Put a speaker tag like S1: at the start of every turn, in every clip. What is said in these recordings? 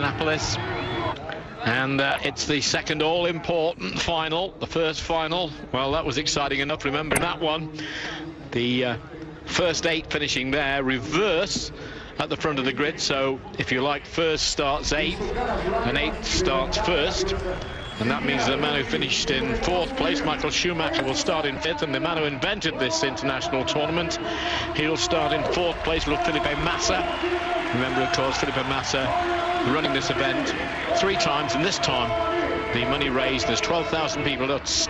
S1: Florianopolis. And it's the second all-important final. The first final, well, that was exciting enough, remember that one. The first 8 finishing there, reverse at the front of the grid. So, if you like, first starts 8th, and 8th starts first. And that means the man who finished in 4th place, Michael Schumacher, will start in 5th, and the man who invented this international tournament, he'll start in 4th place with Felipe Massa. Remember, of course, Felipe Massa running this event 3 times, and this time the money raised, there's 12,000 people,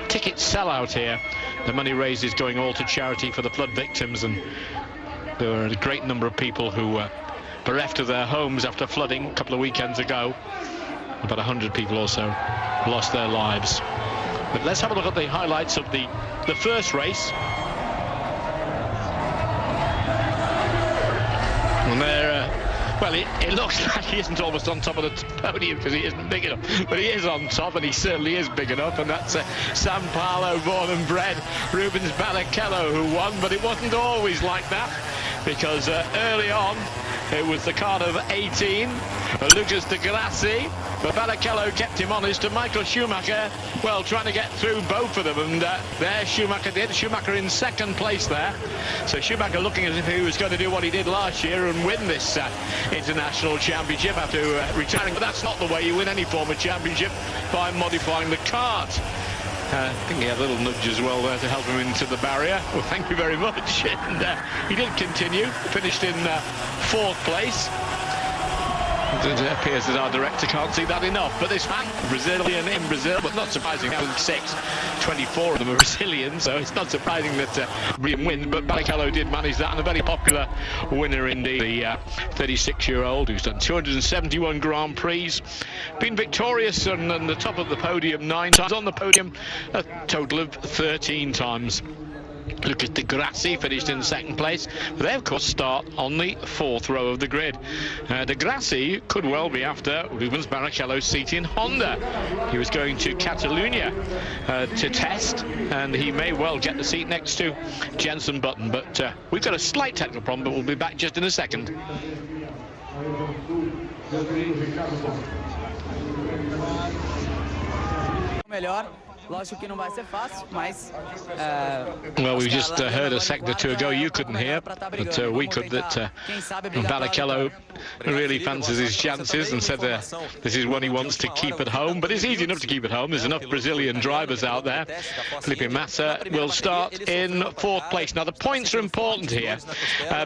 S1: tickets sell out here. The money raised is going all to charity for the flood victims, and there were a great number of people who were bereft of their homes after flooding a couple of weekends ago. About 100 people or so lost their lives. But let's have a look at the highlights of the first race. And there, well, it looks like he isn't almost on top of the podium because he isn't big enough, but he is on top, and he certainly is big enough. And that's San Paolo born and bred Rubens Barrichello who won, but it wasn't always like that, because early on it was the car of 18, Lucas de Grassi, but Barrichello kept him honest, and Michael Schumacher, well, trying to get through both of them, and there Schumacher did. Schumacher in 2nd place there. So Schumacher looking as if he was going to do what he did last year and win this international championship after retiring. But that's not the way you win any form of championship, by modifying the kart. I think he had a little nudge as well there to help him into the barrier. Well, thank you very much. And he did continue, finished in 4th place. It appears that our director can't see that enough, but this man, Brazilian in Brazil, but not surprising, 6, 24 of them are Brazilian, so it's not surprising that Brian wins, but Barrichello did manage that, and a very popular winner indeed, the 36-year-old who's done 271 Grand Prix, been victorious on the top of the podium 9 times, on the podium a total of 13 times. Lucas de Grassi finished in 2nd place. They, of course, start on the 4th row of the grid. De Grassi could well be after Rubens Barrichello's seat in Honda. He was going to Catalonia to test, and he may well get the seat next to Jenson Button. But we've got a slight technical problem, but we'll be back just in a second. Well, we just heard a second or two ago, you couldn't hear, but we could, that Barrichello really fancies his chances and said this is one he wants to keep at home, but it's easy enough to keep at home. There's enough Brazilian drivers out there. Felipe Massa will start in 4th place. Now, the points are important here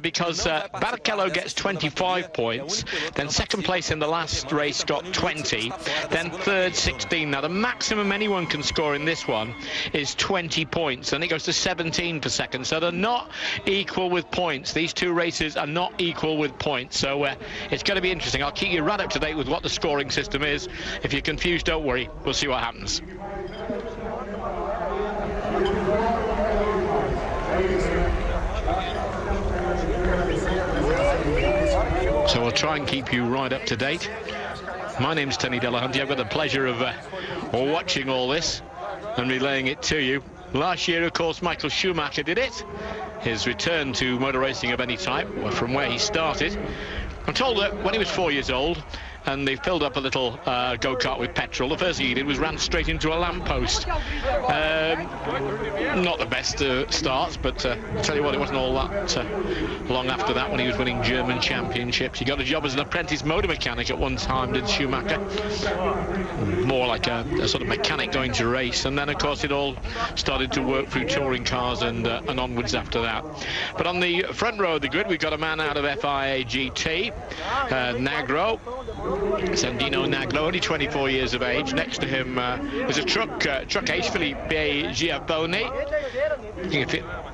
S1: because Barrichello gets 25 points, then 2nd place in the last race got 20, then 3rd 16. Now, the maximum anyone can score in this one is 20 points, and it goes to 17 per second, so they're not equal with points. These 2 races are not equal with points, so it's going to be interesting. I'll keep you right up to date with what the scoring system is. If you're confused, don't worry, we'll see what happens. So we'll try and keep you right up to date. My name's Tony Delahunty. I've got the pleasure of watching all this and relaying it to you. Last year, of course, Michael Schumacher did it. His return to motor racing of any type, from where he started. I'm told that when he was 4 years old, and they filled up a little go-kart with petrol, the first thing he did was ran straight into a lamppost. Not the best starts, but I'll tell you what, it wasn't all that long after that when he was winning German championships. He got a job as an apprentice motor mechanic at one time, did Schumacher. More like a sort of mechanic going to race, and then of course it all started to work through touring cars and onwards after that. But on the front row of the grid, we've got a man out of FIA GT, Nagro. Sandino Naglo, only 24 years of age. Next to him is a truck ace, Felipe Giappone. A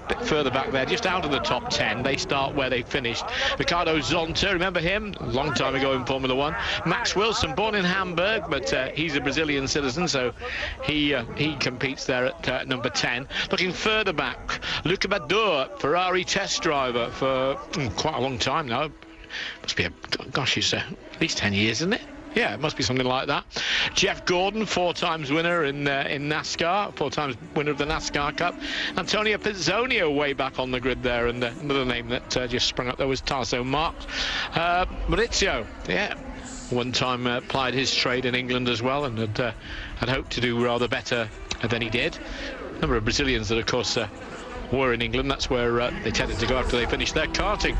S1: bit further back there, just out of the top 10. They start where they finished. Ricardo Zonta, remember him? A long time ago in Formula 1. Max Wilson, born in Hamburg, but he's a Brazilian citizen, so he competes there at number 10. Looking further back, Luca Badour, Ferrari test driver for quite a long time now. Must be gosh, it's at least 10 years, isn't it? Yeah, it must be something like that. Jeff Gordon, 4 times winner in NASCAR, 4 times winner of the NASCAR Cup. Antonio Pizzonio way back on the grid there, and another name that just sprung up there was Tarso Marx. Maurizio, yeah, one time plied his trade in England as well, and had hoped to do rather better than he did. A number of Brazilians that, of course, were in England. That's where they tended to go after they finished their karting.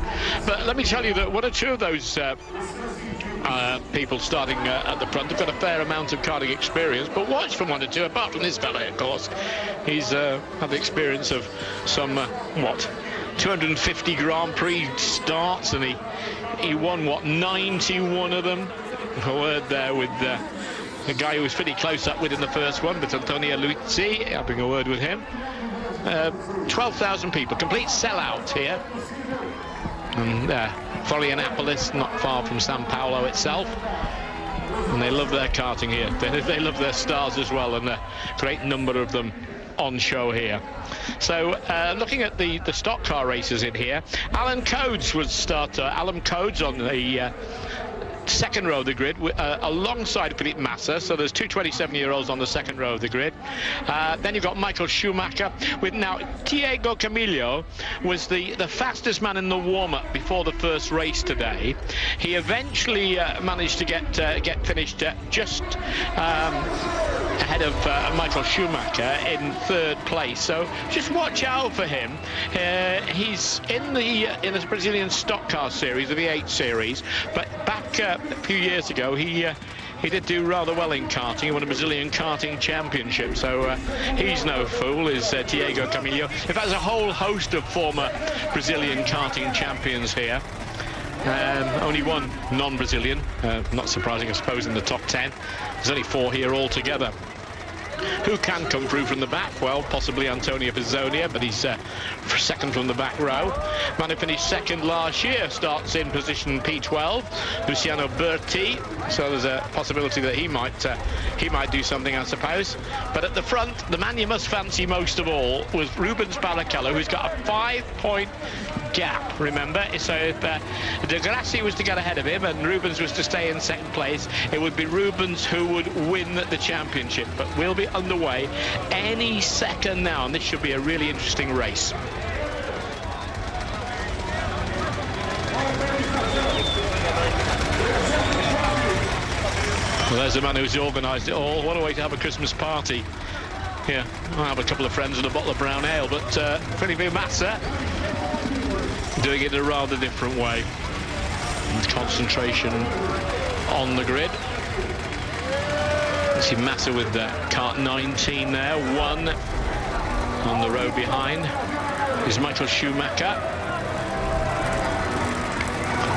S1: But let me tell you that one or two of those people starting at the front have got a fair amount of karting experience, but watch from one or two, apart from this fella, of course. He's had the experience of some 250 Grand Prix starts, and he won 91 of them. A word there with a guy who was pretty close up with in the first one, but Antonio Luizzi, having a word with him. 12,000 people, complete sellout here. And Florianopolis, not far from Sao Paulo itself. And they love their karting here. They love their stars as well, and a great number of them on show here. So looking at the stock car races in here, Alan Codes was starter. Alan Codes on the second row of the grid alongside Felipe Massa, so there's two 27-year-olds on the second row of the grid. Then you've got Michael Schumacher with now Diego Camillo was the fastest man in the warm-up before the first race today. He eventually managed to get finished just ahead of Michael Schumacher in third place, so just watch out for him. He's in the Brazilian stock car series, the V8 series, but back a few years ago he did do rather well in karting. He won a Brazilian karting championship, so he's no fool, is Diego Camillo. In fact, there's a whole host of former Brazilian karting champions here. Only one non-Brazilian, not surprising, I suppose, in the top 10. There's only 4 here altogether. Who can come through from the back? Well, possibly Antonio Pizzonia, but he's second from the back row. Man who finished second last year starts in position P12, Luciano Berti. So there's a possibility that he might do something, I suppose. But at the front, the man you must fancy most of all was Rubens Barrichello, who's got a 5-point gap, remember. So if De Grassi was to get ahead of him and Rubens was to stay in second place, it would be Rubens who would win the championship. But we'll be underway any second now, and this should be a really interesting race. Well, there's a man who's organised it all. What a way to have a Christmas party. Yeah, I'll have a couple of friends and a bottle of brown ale, but Felipe Massa doing it in a rather different way. And concentration on the grid. You see Massa with kart 19 there, 1 on the row behind is Michael Schumacher.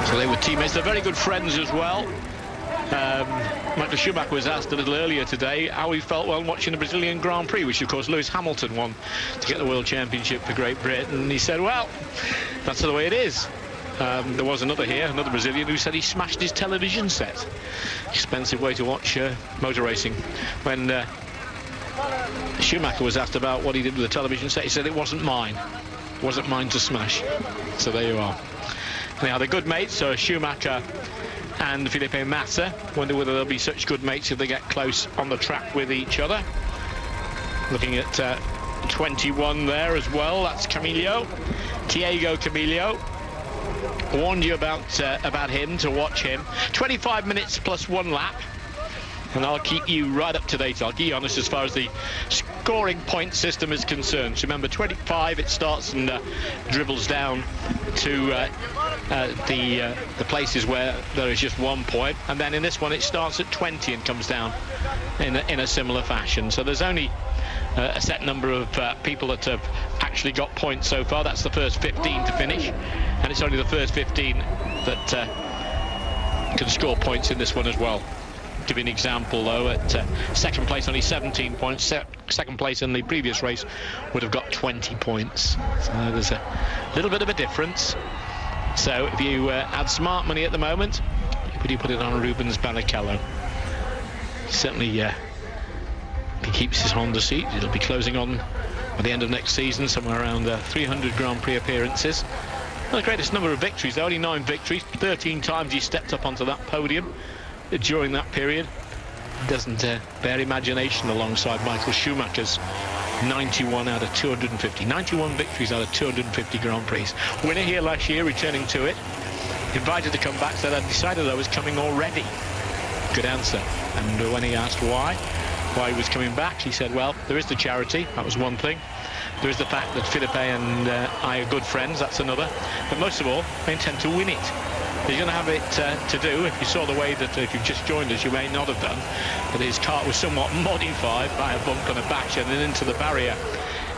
S1: So they were teammates. They're very good friends as well. Michael Schumacher was asked a little earlier today how he felt while watching the Brazilian Grand Prix, which of course Lewis Hamilton won to get the World Championship for Great Britain, and he said, well, that's the way it is. There was another Brazilian, who said he smashed his television set. Expensive way to watch motor racing. When Schumacher was asked about what he did with the television set, he said it wasn't mine. It wasn't mine to smash. So there you are. Now they're good mates, so Schumacher and Felipe Massa. Wonder whether they'll be such good mates if they get close on the track with each other. Looking at 21 there as well. That's Camillo, Diego Camillo. Warned you about him, to watch him. 25 minutes plus 1 lap, and I'll keep you right up to date. I'll keep you honest as far as the scoring point system is concerned. So remember, 25 it starts and dribbles down to the places where there is just 1 point, and then in this one it starts at 20 and comes down in a similar fashion. So there's only a set number of people that have actually got points so far. That's the first 15 to finish, and it's only the first 15 that can score points in this one as well. Give you an example though, at second place only 17 points. Second place in the previous race would have got 20 points. So there's a little bit of a difference. So if you add smart money at the moment, would you put it on Rubens Barrichello? Certainly if he keeps his Honda seat, it'll be closing on by the end of next season somewhere around 300 Grand Prix appearances. Well, the greatest number of victories, only 9 victories. 13 times he stepped up onto that podium during that period. Doesn't bear imagination alongside Michael Schumacher's 91 out of 250. 91 victories out of 250 Grand Prix. Winner here last year, returning to it. Invited to come back, said, I decided I was coming already. Good answer. And when he asked why he was coming back, he said, well, there is the charity, that was one thing. There is the fact that Felipe and I are good friends, that's another. But most of all, I intend to win it. He's going to have it to do. If you saw the way that, if you've just joined us, you may not have done, but his kart was somewhat modified by a bump and a bash and then into the barrier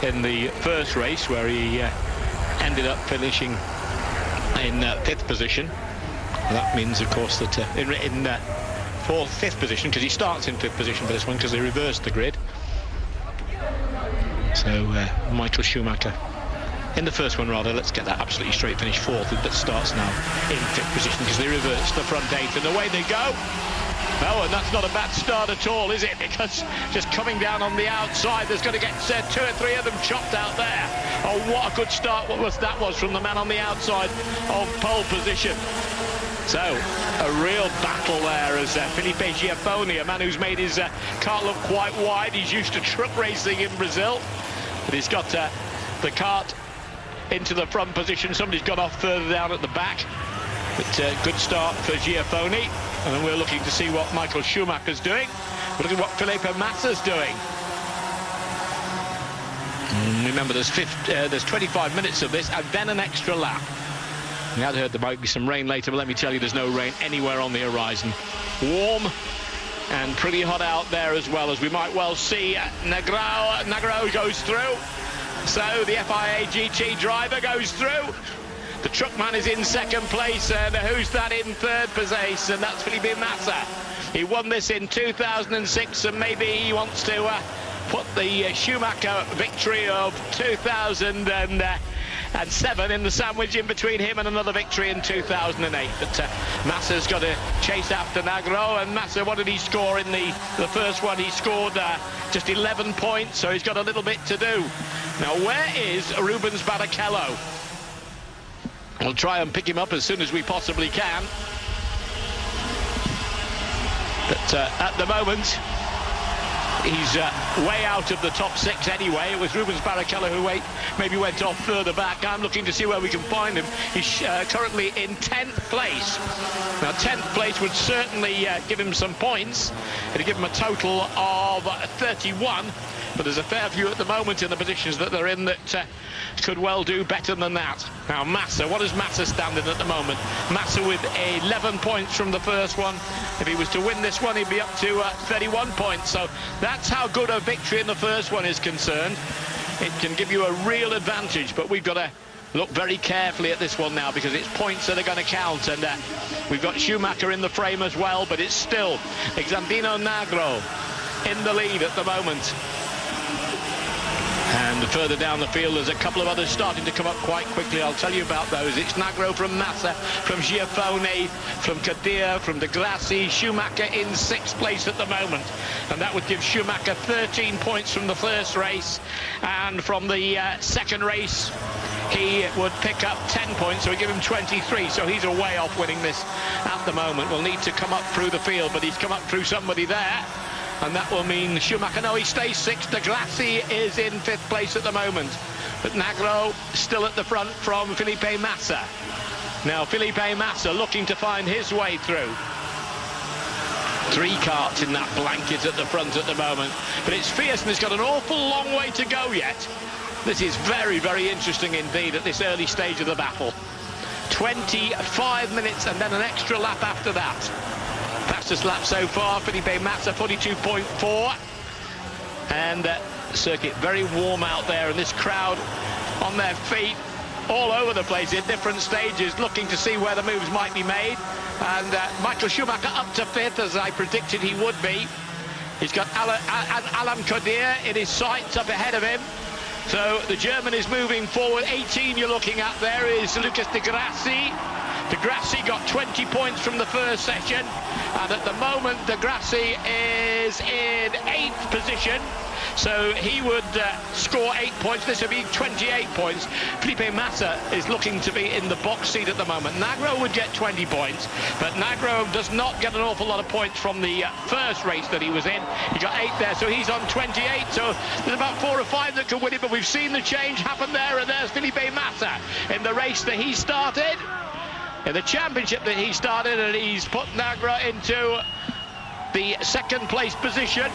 S1: in the first race, where he ended up finishing in 5th position. That means, of course, that in 5th position, because he starts in 5th position for this one, because they reversed the grid. So Michael Schumacher in the first one, rather, let's get that absolutely straight, finish 4th, that starts now in 5th position, because they reversed the front 8, and away they go. Oh, and that's not a bad start at all, is it? Because just coming down on the outside, there's going to get 2 or 3 of them chopped out there. Oh, what a good start that was from the man on the outside of pole position. So, a real battle there as Felipe Giaffoni, a man who's made his kart look quite wide. He's used to truck racing in Brazil, but he's got the kart into the front position. Somebody's got off further down at the back. But good start for Giaffoni. And then we're looking to see what Michael Schumacher's doing. We're looking at what Felipe Massa's doing. Remember, there's 25 minutes of this and then an extra lap. We had heard there might be some rain later, but let me tell you, there's no rain anywhere on the horizon. Warm and pretty hot out there, as well, as we might well see. Negrão goes through. So the FIA GT driver goes through. The truckman is in 2nd place, and who's that in 3rd place? And that's Felipe Massa. He won this in 2006, and maybe he wants to put the Schumacher victory of 2007 in the sandwich in between him and another victory in 2008. But Massa's got to chase after Negrão, and Massa, what did he score in the first one? He scored just 11 points, so he's got a little bit to do. Now, where is Rubens Barrichello? We'll try and pick him up as soon as we possibly can. But at the moment, he's way out of the top 6 anyway. It was Rubens Barrichello who maybe went off further back. I'm looking to see where we can find him. He's currently in 10th place. Now, 10th place would certainly give him some points. It'd give him a total of 31. But there's a fair few at the moment in the positions that they're in that could well do better than that. Now, Massa, what is Massa standing at the moment? Massa with 11 points from the first one. If he was to win this one, he'd be up to 31 points. So that's how good a victory in the first one is concerned. It can give you a real advantage, but we've got to look very carefully at this one now, because it's points that are going to count. And we've got Schumacher in the frame as well, but it's still Xandino Negrão in the lead at the moment. And further down the field, there's a couple of others starting to come up quite quickly. I'll tell you about those. It's Negrão from Massa, from Giaffoni, from Kadir, from De Grassi. Schumacher in 6th place at the moment. And that would give Schumacher 13 points from the first race. And from the second race, he would pick up 10 points, so we give him 23. So he's a way off winning this at the moment. We'll need to come up through the field, but he's come up through somebody there. And that will mean Schumacher, no, he stays 6th. De Grassi is in 5th place at the moment. But Negrão still at the front from Felipe Massa. Now, Felipe Massa looking to find his way through. 3 karts in that blanket at the front at the moment. But it's fierce, and it's got an awful long way to go yet. This is very, very interesting indeed at this early stage of the battle. 25 minutes and then an extra lap after that. Fastest lap so far, Felipe Massa, 42.4. And circuit very warm out there, and this crowd on their feet all over the place in different stages, looking to see where the moves might be made. And Michael Schumacher up to 5th, as I predicted he would be. He's got Alan Kadir in his sights up ahead of him. So the German is moving forward. 18 you're looking at there is Lucas De Grassi. De Grassi got 20 points from the first session, and at the moment De Grassi is in 8th position, so he would score 8 points. This would be 28 points. Felipe Massa is looking to be in the box seat at the moment. Negrão would get 20 points, but Negrão does not get an awful lot of points from the first race that he was in. He got 8 there, so he's on 28, so there's about 4 or 5 that could win it, but we've seen the change happen there, and there's Felipe Massa in the race that he started, in the championship that he started, and he's put Negrão into the second place position.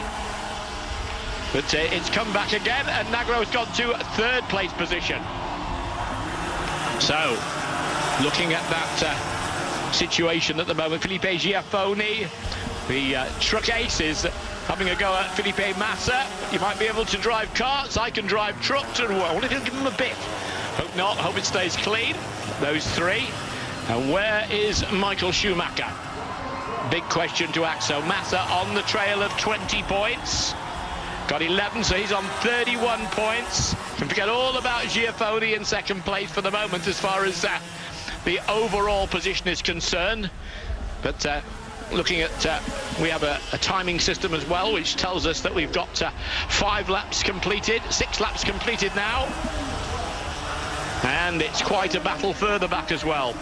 S1: But it's come back again, and Nagro's gone to third place position. So, looking at that situation at the moment, Felipe Giaffoni, the truck aces, having a go at Felipe Massa. You might be able to drive carts, I can drive trucks, and well, if he'll give him a bit. Hope not, hope it stays clean, those three. And where is Michael Schumacher? Big question to ask. So Massa on the trail of 20 points. Got 11, so he's on 31 points. Can forget all about Giaffoni in second place for the moment as far as the overall position is concerned. But looking at, we have a timing system as well, which tells us that we've got 5 laps completed, 6 laps completed now. And it's quite a battle further back as well.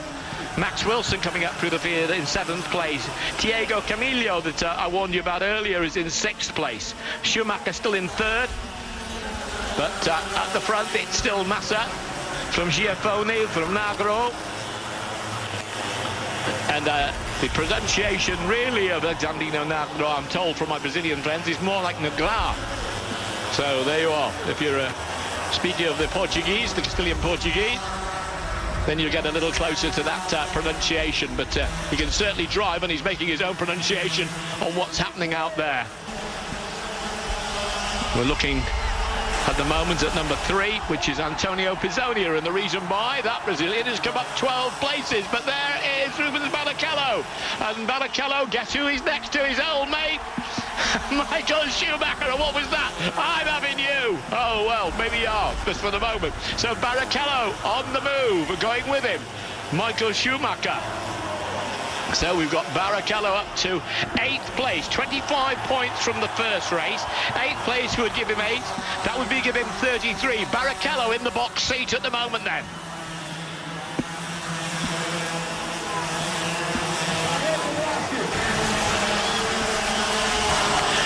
S1: Max Wilson coming up through the field in 7th place. Diego Camillo, that I warned you about earlier, is in 6th place. Schumacher still in 3rd. But at the front, it's still Massa from Giaffoni, from Nagro. And the pronunciation, really, of Alexandrino Nagro, I'm told from my Brazilian friends, is more like Negra. So there you are. If you're speaking of the Portuguese, the Castilian Portuguese, then you get a little closer to that pronunciation. But he can certainly drive, and he's making his own pronunciation on what's happening out there. We're looking at the moment at number 3, which is Antonio Pizzonia, and the reason why that Brazilian has come up 12 places. But there is Rubens Barrichello, and Barrichello, guess who he's next to? His old mate Michael Schumacher. And what was that? I'm having you. Oh well, maybe you are, just for the moment. So Barrichello on the move, going with him, Michael Schumacher. So we've got Barrichello up to 8th place, 25 points from the first race. 8th place would give him 8. That would be give him 33. Barrichello in the box seat at the moment then.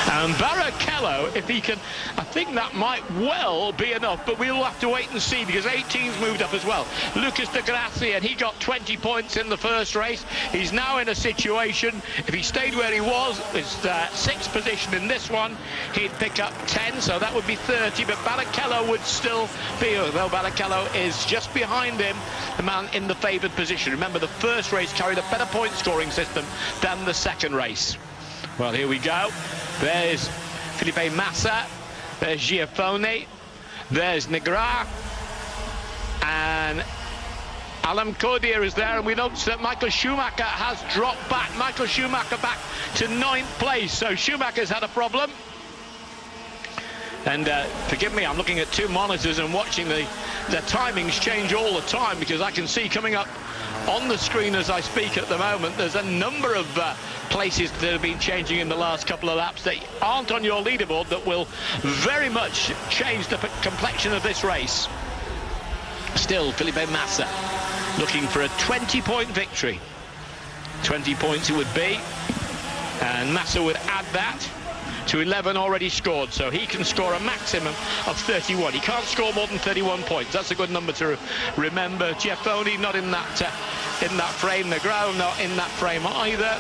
S1: And Barrichello, if he can, I think that might well be enough, but we'll have to wait and see, because 18's moved up as well. Lucas de Grassi, and he got 20 points in the first race. He's now in a situation, if he stayed where he was, his 6th position in this one, he'd pick up 10, so that would be 30, but Barrichello would still be, although Barrichello is just behind him, the man in the favoured position. Remember, the first race carried a better point scoring system than the second race. Well, here we go. There's Felipe Massa, there's Giaffoni, there's Negra, and Alan Cordier is there, and we notice that Michael Schumacher has dropped back. Michael Schumacher back to 9th place, so Schumacher's had a problem. And forgive me, I'm looking at 2 monitors and watching the timings change all the time, because I can see coming up on the screen as I speak at the moment, there's a number of places that have been changing in the last couple of laps that aren't on your leaderboard, that will very much change the complexion of this race. Still, Felipe Massa looking for a 20-point victory. 20 points it would be, and Massa would add that to 11 already scored, so he can score a maximum of 31. He can't score more than 31 points. That's a good number to remember. Giaffoni not in that frame. Negrão not in that frame either.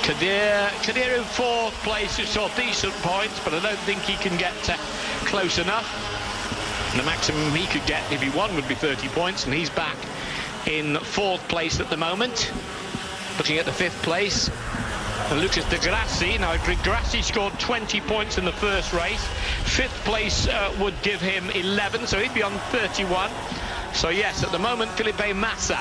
S1: Kadir in 4th place, who saw decent points, but I don't think he can get close enough. The maximum he could get if he won would be 30 points, and he's back in 4th place at the moment. Looking at the 5th place, Lucas de Grassi. Now, de Grassi scored 20 points in the first race. 5th place would give him 11, so he'd be on 31. So yes, at the moment, Felipe Massa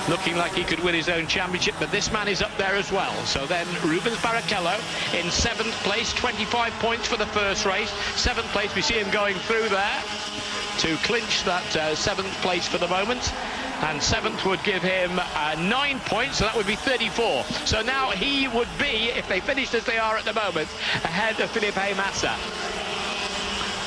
S1: looking like he could win his own championship, but this man is up there as well. So then Rubens Barrichello in 7th place, 25 points for the first race. 7th place, we see him going through there to clinch that 7th place for the moment. And 7th would give him 9 points, so that would be 34. So now he would be, if they finished as they are at the moment, ahead of Felipe Massa.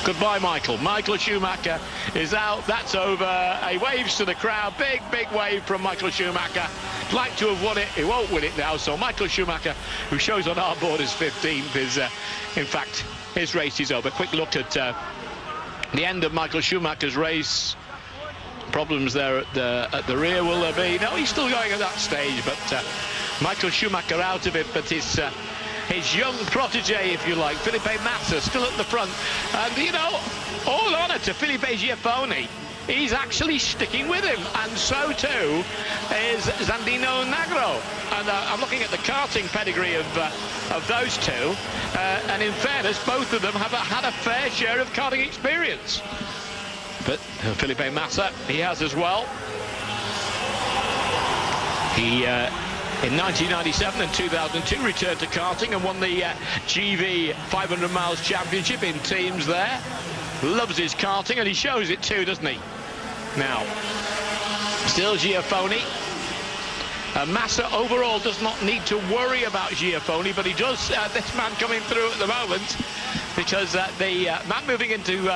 S1: Goodbye, Michael. Michael Schumacher is out. That's over. He waves to the crowd. Big, big wave from Michael Schumacher. Like to have won it. He won't win it now. So Michael Schumacher, who shows on our board as 15th, is, in fact, his race is over. Quick look at the end of Michael Schumacher's race. Problems there at the rear, will there be? No, he's still going at that stage, but Michael Schumacher out of it, but his young protege, if you like, Felipe Massa, still at the front. And, you know, all honour to Felipe Giafoni. He's actually sticking with him, and so too is Zandino Nagro. And I'm looking at the karting pedigree of those two, and in fairness, both of them have had a fair share of karting experience. But Felipe Massa, he has as well. He, in 1997 and 2002, returned to karting and won the GV 500 miles championship in teams there. Loves his karting, and he shows it too, doesn't he? Now, still Giafoni. Massa overall does not need to worry about Giafoni, but he does, this man coming through at the moment, because the man moving into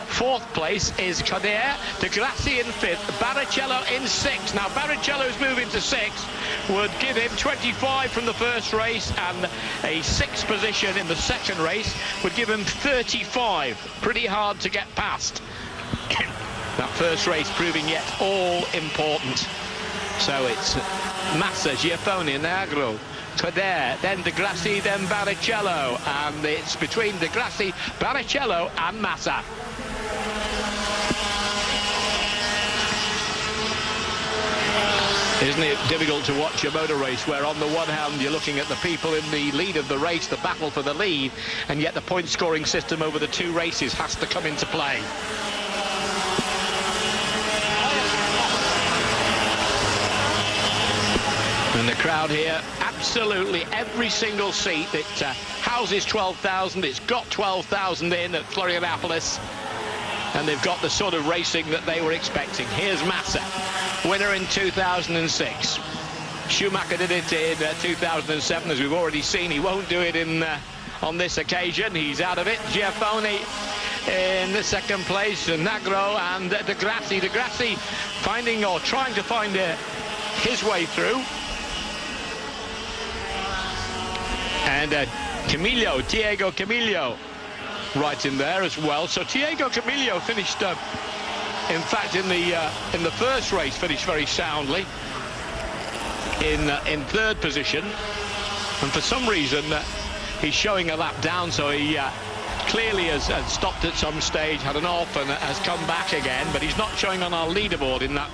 S1: fourth place is Kader, De Grassi in fifth, Barrichello in sixth. Now, Barrichello's moving to sixth would give him 25 from the first race, and a sixth position in the second race would give him 35. Pretty hard to get past. That first race proving yet all important. So it's Massa, Giafoni, Nagro, Kader, then De Grassi, then Barrichello, and it's between De Grassi, Barrichello and Massa. Isn't it difficult to watch a motor race where on the one hand you're looking at the people in the lead of the race, the battle for the lead, and yet the point scoring system over the two races has to come into play. And the crowd here, absolutely every single seat that houses 12,000, it's got 12,000 in at Florianopolis, and they've got the sort of racing that they were expecting. Here's Massa, winner in 2006. Schumacher did it in 2007, as we've already seen. He won't do it in on this occasion. He's out of it. Giafoni in the second place, Nagro and De Grassi. De Grassi finding, or trying to find his way through. And Diego Camillo right in there as well. So Diego Camillo finished, in fact, in the first race, finished very soundly in third position. And for some reason, he's showing a lap down, so he clearly has stopped at some stage, had an off, and has come back again. But he's not showing on our leaderboard in that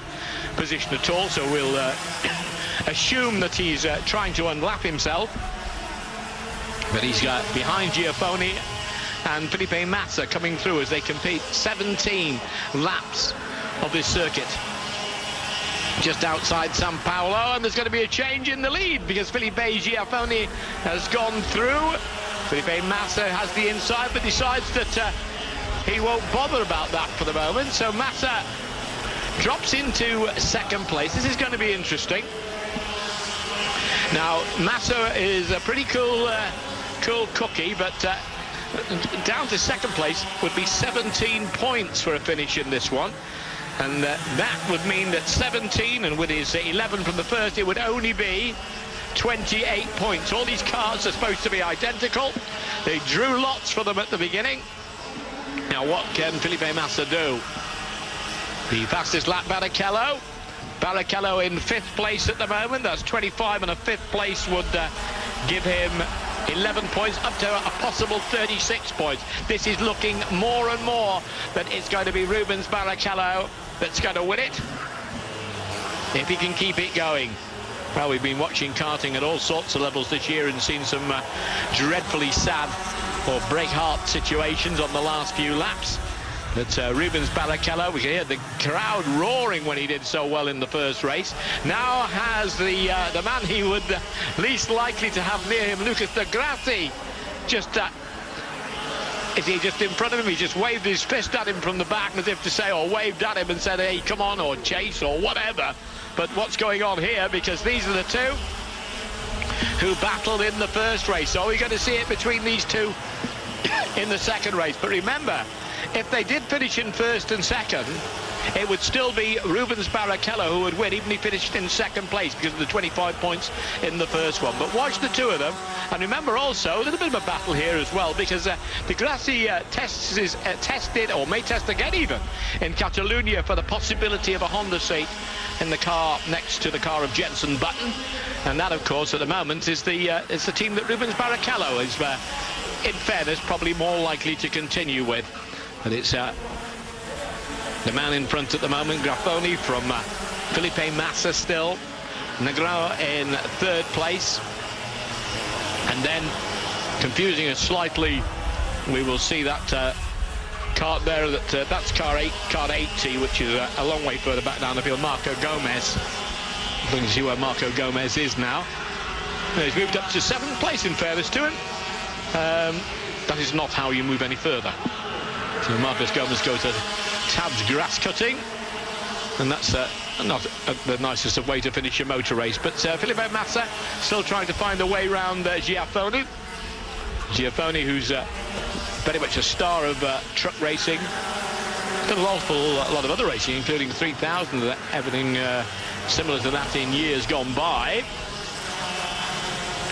S1: position at all, so we'll assume that he's trying to unlap himself. But he's behind Giafoni and Felipe Massa coming through as they compete 17 laps of this circuit. Just outside Sao Paulo, and there's going to be a change in the lead because Felipe Giafoni has gone through. Felipe Massa has the inside, but decides that he won't bother about that for the moment. So Massa drops into second place. This is going to be interesting. Now, Massa is a pretty cool cookie, but down to second place would be 17 points for a finish in this one. And that would mean that 17, and with his 11 from the first, it would only be 28 points. All these cars are supposed to be identical. They drew lots for them at the beginning. Now, what can Felipe Massa do? The fastest lap, Barrichello. Barrichello in fifth place at the moment. That's 25, and a fifth place would give him 11 points, up to a possible 36 points. This is looking more and more that it's going to be Rubens Barrichello that's going to win it, if he can keep it going. Well, we've been watching karting at all sorts of levels this year and seen some dreadfully sad or break-heart situations on the last few laps. But Rubens Barrichello, we can hear the crowd roaring when he did so well in the first race. Now has the man he would least likely to have near him, Lucas De Grassi, just is he just in front of him? He just waved his fist at him from the back as if to say, or waved at him and said, hey, come on, or chase, or whatever. But what's going on here? Because these are the two who battled in the first race. So we're going to see it between these two in the second race. But remember, if they did finish in first and second, it would still be Rubens Barrichello who would win, even if he finished in second place, because of the 25 points in the first one. But watch the two of them, and remember also a little bit of a battle here as well, because De Grassi tested, or may test again even, in Catalonia for the possibility of a Honda seat in the car next to the car of Jenson Button. And that, of course, at the moment is the team that Rubens Barrichello is, in fairness, probably more likely to continue with. But it's the man in front at the moment, Grafoni from Felipe Massa still. Negrão in third place. And then, confusing us slightly, we will see that cart there, that's car 80, which is a long way further back down the field. Marco Gomez. Looking to see where Marco Gomez is now. He's moved up to 7th place, in fairness to him. That is not how you move any further. So Marcos Gomez goes to Tab's grass cutting, and that's not the nicest of way to finish your motor race. But Felipe Massa still trying to find a way round Giaffoni. Giaffoni, who's very much a star of truck racing. Done an awful lot of other racing, including 3000, everything similar to that in years gone by.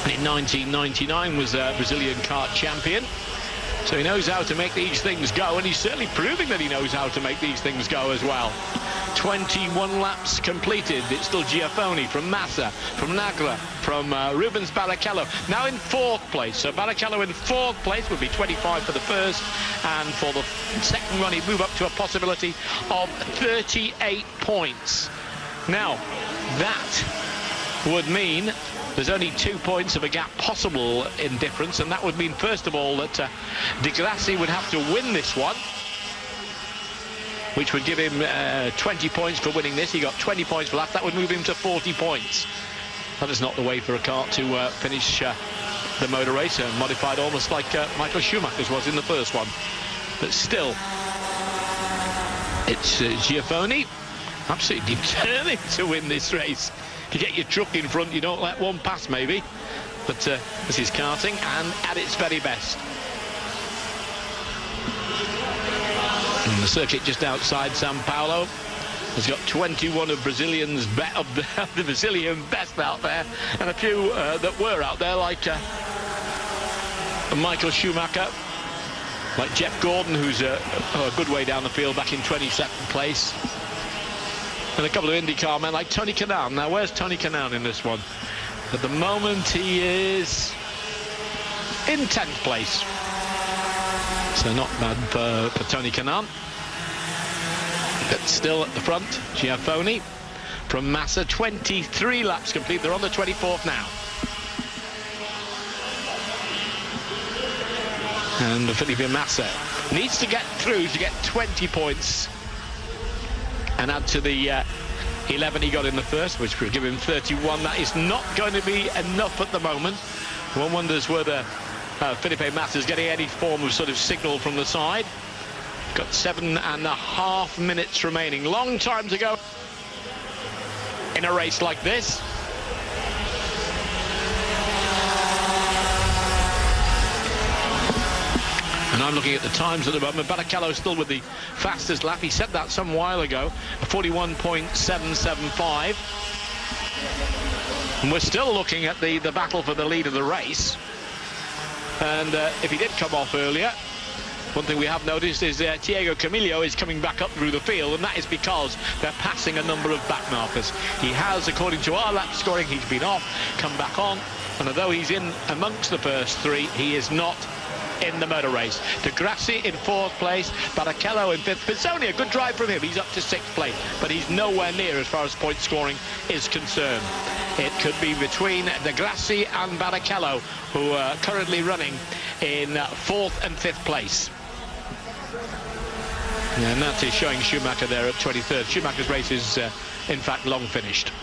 S1: And in 1999 was a Brazilian kart champion. So he knows how to make these things go, and he's certainly proving that he knows how to make these things go as well. 21 laps completed. It's still Giaffoni from Massa, from Nagra, from Rubens Barrichello. Now in 4th place. So Barrichello in 4th place would be 25 for the first, and for the second run he'd move up to a possibility of 38 points. Now, that would mean there's only 2 points of a gap possible in difference, and that would mean, first of all, that Di Grassi would have to win this one, which would give him 20 points for winning this. He got 20 points for that. That would move him to 40 points. That is not the way for a kart to finish the motor race, modified almost like Michael Schumacher's was in the first one. But still, it's Giaffoni, absolutely determined to win this race. You get your truck in front, you don't let one pass maybe, but this is karting, and at its very best. And the circuit just outside Sao Paulo has got 21 of Brazilians of the Brazilian best out there, and a few that were out there, like Michael Schumacher, like Jeff Gordon, who's a good way down the field, back in 22nd place. And a couple of IndyCar men like Tony Kanaan. Now, where's Tony Kanaan in this one? At the moment, he is in 10th place. So not bad for Tony Kanaan. But still at the front, Giaffoni from Massa. 23 laps complete. They're on the 24th now. And Felipe Massa needs to get through to get 20 points. And add to the 11 he got in the first, which will give him 31. That is not going to be enough at the moment. One wonders whether Felipe Massa is getting any form of sort of signal from the side. Got 7.5 minutes remaining. Long time to go in a race like this. And I'm looking at the times at the moment. Barrichello still with the fastest lap. He said that some while ago, 41.775. And we're still looking at the battle for the lead of the race. And if he did come off earlier, one thing we have noticed is Thiago Camillo is coming back up through the field, and that is because they're passing a number of back markers. He has, according to our lap scoring, he's been off, come back on, and although he's in amongst the first 3, he is not in the motor race. Di Grassi in 4th place, Barrichello in 5th. It's only a good drive from him. He's up to 6th place, but he's nowhere near as far as point scoring is concerned. It could be between Di Grassi and Barrichello, who are currently running in 4th and 5th place. And that is showing Schumacher there at 23rd. Schumacher's race is, in fact, long finished.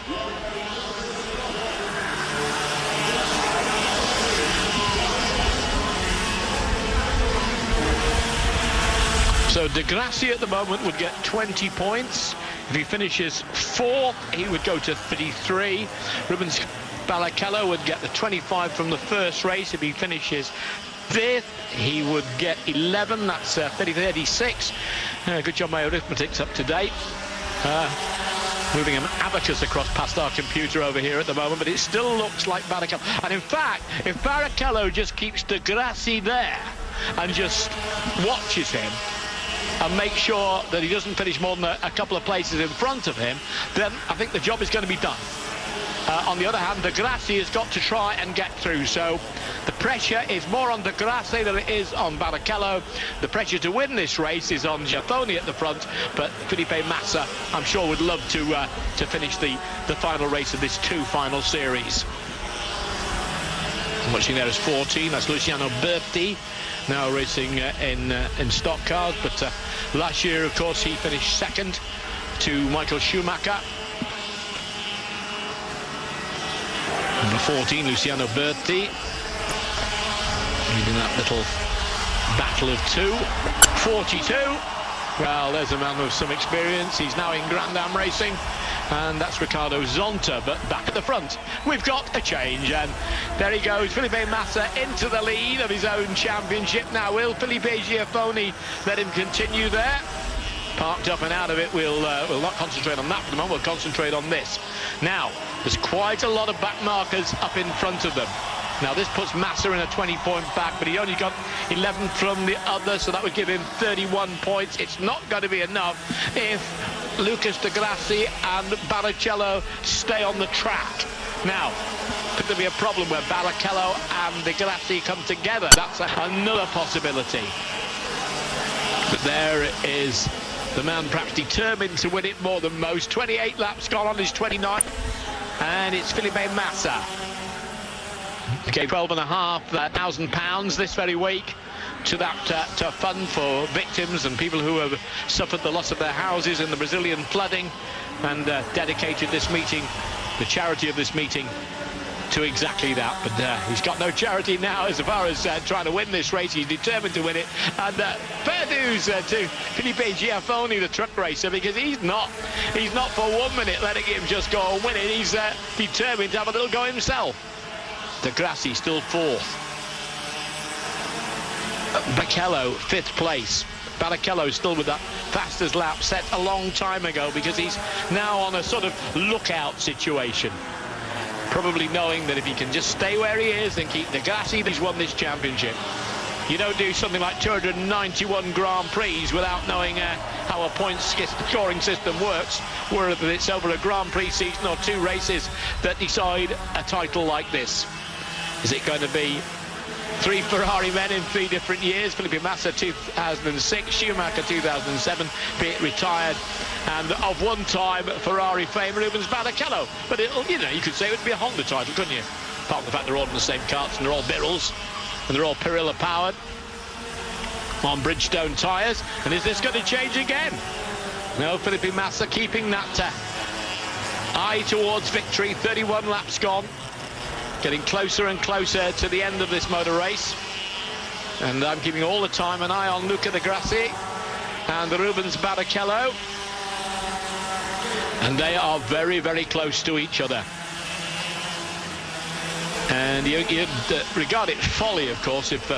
S1: So Di Grassi at the moment would get 20 points. If he finishes 4th, he would go to 33. Rubens Barrichello would get the 25 from the first race. If he finishes 5th, he would get 11. That's 36. Good job, my arithmetic's up to date. Moving an abacus across past our computer over here at the moment, but it still looks like Barrichello. And in fact, if Barrichello just keeps Di Grassi there and just watches him and make sure that he doesn't finish more than a couple of places in front of him, then I think the job is going to be done. On the other hand, De Grassi has got to try and get through. So the pressure is more on De Grassi than it is on Barrichello. The pressure to win this race is on Giaffoni at the front, but Felipe Massa, I'm sure, would love to finish the final race of this final series. Watching there is 14, that's Luciano Berti, now racing in stock cars, but last year, of course, he finished second to Michael Schumacher. Number 14, Luciano Berti, leading that little battle of two. 42, well, there's a man with some experience. He's now in Grand Am racing, and that's Ricardo Zonta, but back at the front we've got a change, and there he goes, Felipe Massa into the lead of his own championship. Now, will Felipe Giaffoni let him continue there? Parked up and out of it. We'll not concentrate on that for the moment, we'll concentrate on this. Now, there's quite a lot of back markers up in front of them. Now, this puts Massa in a 20-point back, but he only got 11 from the other, so that would give him 31 points. It's not going to be enough if Lucas De Grassi and Barrichello stay on the track. Now, could there be a problem where Barrichello and De Grassi come together? That's another possibility. But there is the man perhaps determined to win it more than most. 28 laps gone on his 29, and it's Felipe Massa. Okay, £12,500 this very week to that fund for victims and people who have suffered the loss of their houses in the Brazilian flooding, and dedicated this meeting, the charity of this meeting, to exactly that. But he's got no charity now as far as trying to win this race. He's determined to win it, and fair dues to Felipe Giaffoni, the truck racer, because he's not for 1 minute letting him just go and win it. He's determined to have a little go himself. De Grassi still fourth. Barrichello, fifth place. Barrichello still with that fastest lap set a long time ago, because he's now on a sort of lookout situation. Probably knowing that if he can just stay where he is and keep De Grassi, he's won this championship. You don't do something like 291 Grand Prix without knowing how a points scoring system works, whether it's over a Grand Prix season or two races that decide a title like this. Is it going to be three Ferrari men in 3 different years? Felipe Massa 2006, Schumacher 2007, be it retired, and of one time Ferrari fame Rubens Barrichello. But it'll, you know, you could say it would be a Honda title, couldn't you? Apart from the fact they're all in the same karts and they're all Birrells and they're all Pirilla powered on Bridgestone tyres. And is this going to change again? No, Felipe Massa keeping that eye towards victory. 31 laps gone. Getting closer and closer to the end of this motor race. And I'm keeping all the time an eye on Luca De Grassi and the Rubens Barrichello. And they are very, very close to each other. And you'd regard it folly, of course, if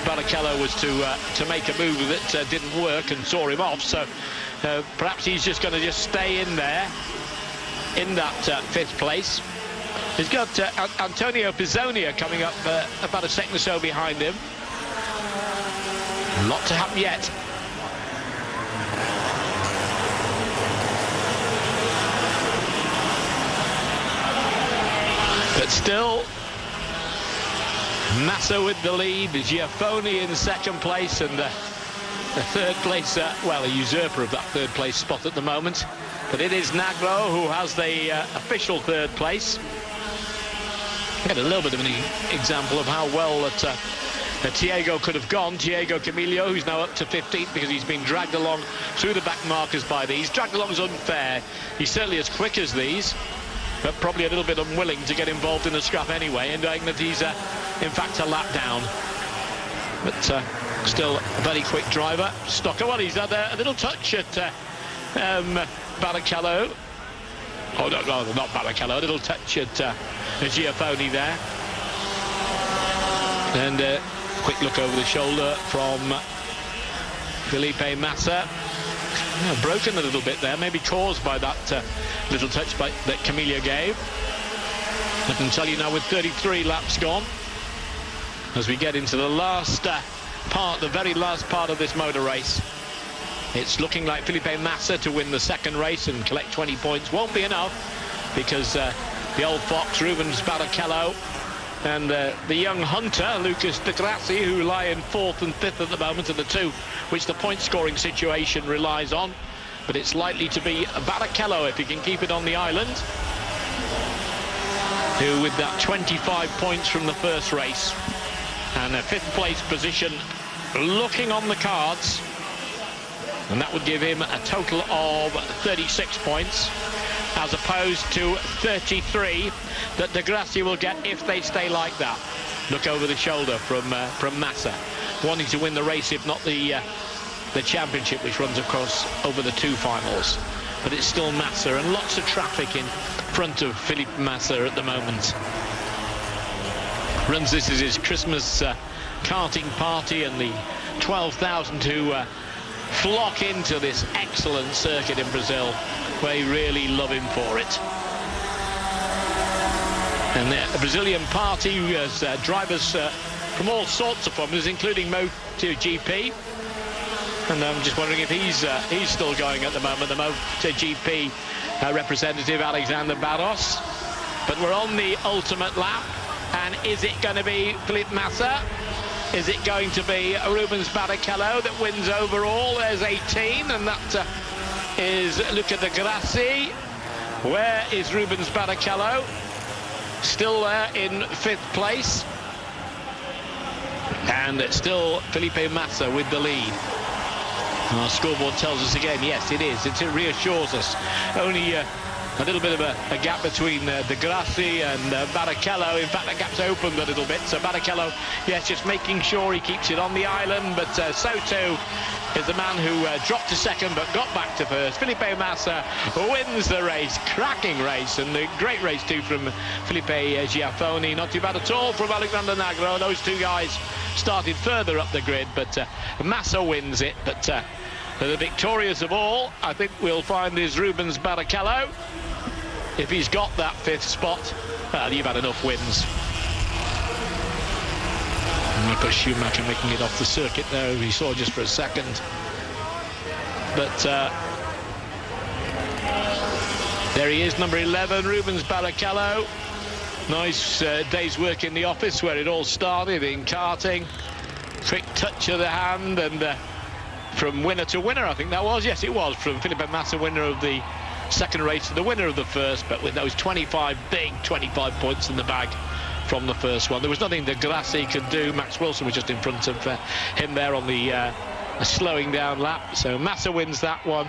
S1: Barrichello was to make a move that didn't work and saw him off. So perhaps he's just going to stay in there, in that fifth place. He's got Antonio Pizzonia coming up about a second or so behind him. A lot to happen yet. But still, Massa with the lead, Giaffoni in second place, and the third place, well, a usurper of that third place spot at the moment. But it is Nagro who has the official third place. Get a little bit of an example of how well that Tiago could have gone. Tiago Camillo, who's now up to 15th because he's been dragged along through the back markers by these. Dragged along is unfair. He's certainly as quick as these, but probably a little bit unwilling to get involved in the scrap anyway, and knowing that he's in fact a lap down. But still a very quick driver. Stocker, well, he's had a little touch at Barrichello. Oh, no, not Barrichello, a little touch at Giaffoni there. And a quick look over the shoulder from Felipe Massa. Broken a little bit there, maybe caused by that little touch that Camillo gave. I can tell you now, with 33 laps gone, as we get into the last part, the very last part of this motor race, it's looking like Felipe Massa to win the second race and collect 20 points. Won't be enough, because the old fox, Rubens Barrichello, and the young hunter, Lucas Di Grassi, who lie in 4th and 5th at the moment, are the two which the point-scoring situation relies on. But it's likely to be Barrichello if he can keep it on the island, who, with that 25 points from the first race and a 5th place position looking on the cards, and that would give him a total of 36 points as opposed to 33 that Di Grassi will get if they stay like that. Look over the shoulder from Massa, wanting to win the race, if not the championship, which runs across over the 2 finals. But it's still Massa, and lots of traffic in front of Felipe Massa at the moment. Runs this as his Christmas karting party, and the 12,000 who flock into this excellent circuit in Brazil, where they really love him for it. And the Brazilian party has drivers from all sorts of formulas, including MotoGP. And I'm just wondering if he's still going at the moment, the MotoGP representative Alexander Barros. But we're on the ultimate lap, and is it going to be Felipe Massa? Is it going to be Rubens Barrichello that wins overall? There's 18, and that is Luca Di Grassi. Where is Rubens Barrichello? Still there in 5th place. And it's still Felipe Massa with the lead. Our scoreboard tells us again, yes, it is. It reassures us. Only a little bit of a gap between Di Grassi and Barrichello. In fact, that gap's opened a little bit. So Barrichello, yes, just making sure he keeps it on the island. But so too is the man who dropped to 2nd but got back to 1st. Felipe Massa wins the race. Cracking race, and a great race too from Felipe Giaffoni. Not too bad at all from Alexander Nagro. Those two guys started further up the grid, but Massa wins it. But the victorious of all, I think we'll find, is Rubens Barrichello. If he's got that 5th spot, well, you've had enough wins. Michael Schumacher making it off the circuit there, we saw just for a second. But there he is, number 11, Rubens Barrichello. Nice day's work in the office where it all started in karting. Quick touch of the hand, and from winner to winner, I think that was. Yes, it was. From Felipe Massa, winner of the 2nd race, to the winner of the 1st, but with those 25 points in the bag from the 1st one. There was nothing Di Grassi could do. Max Wilson was just in front of him there on the slowing down lap. So Massa wins that one.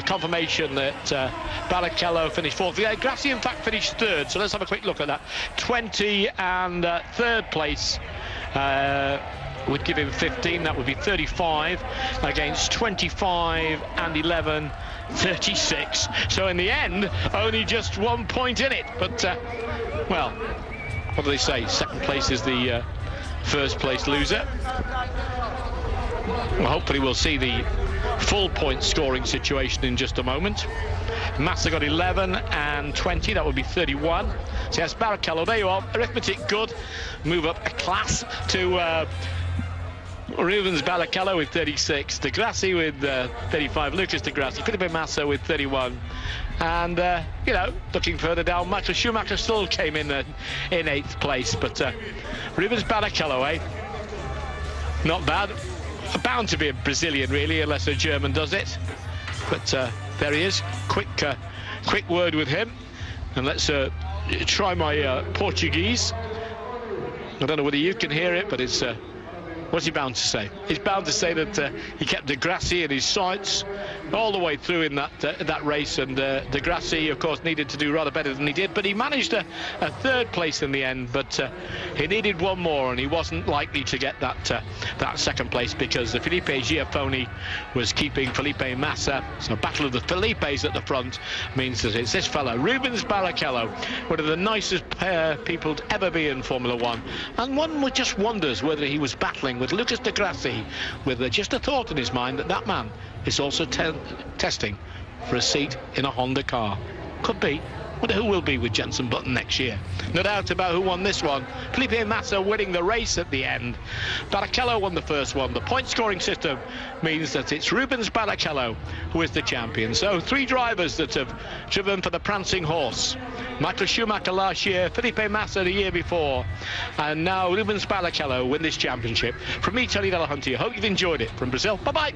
S1: Confirmation that Barrichello finished 4th. Grassi, in fact, finished 3rd. So let's have a quick look at that. 20 and 3rd place would give him 15. That would be 35 against 25 and 11, 36. So in the end, only just 1 point in it. But well, what do they say? 2nd place is the 1st place loser. Well, hopefully we'll see the full point scoring situation in just a moment. Massa got 11 and 20, that would be 31. So yes, Barrichello, there you are, arithmetic good. Move up a class to Rubens Barrichello with 36, Di Grassi with 35, Lucas Di Grassi, Felipe Massa with 31. And, you know, looking further down, Michael Schumacher still came in 8th place. But Rubens Barrichello, not bad. Bound to be a Brazilian, really, unless a German does it. But there he is. Quick word with him. And let's try my Portuguese. I don't know whether you can hear it, but it's... what's he bound to say? He's bound to say that he kept Di Grassi in his sights all the way through in that race, and Di Grassi, of course, needed to do rather better than he did, but he managed a 3rd place in the end. But he needed one more, and he wasn't likely to get that 2nd place, because the Felipe Giaffoni was keeping Felipe Massa. So battle of the Felipes at the front means that it's this fella, Rubens Barrichello, one of the nicest people to ever be in Formula One, and one just wonders whether he was battling with Lucas Di Grassi, with just a thought in his mind that that man is also testing for a seat in a Honda car. Could be. Wonder who will be with Jenson Button next year. No doubt about who won this one. Felipe Massa winning the race at the end. Barrichello won the first one. The point scoring system means that it's Rubens Barrichello who is the champion. So 3 drivers that have driven for the prancing horse. Michael Schumacher last year, Felipe Massa the year before, and now Rubens Barrichello win this championship. From me, Tony Delahunty, I hope you've enjoyed it. From Brazil, bye-bye.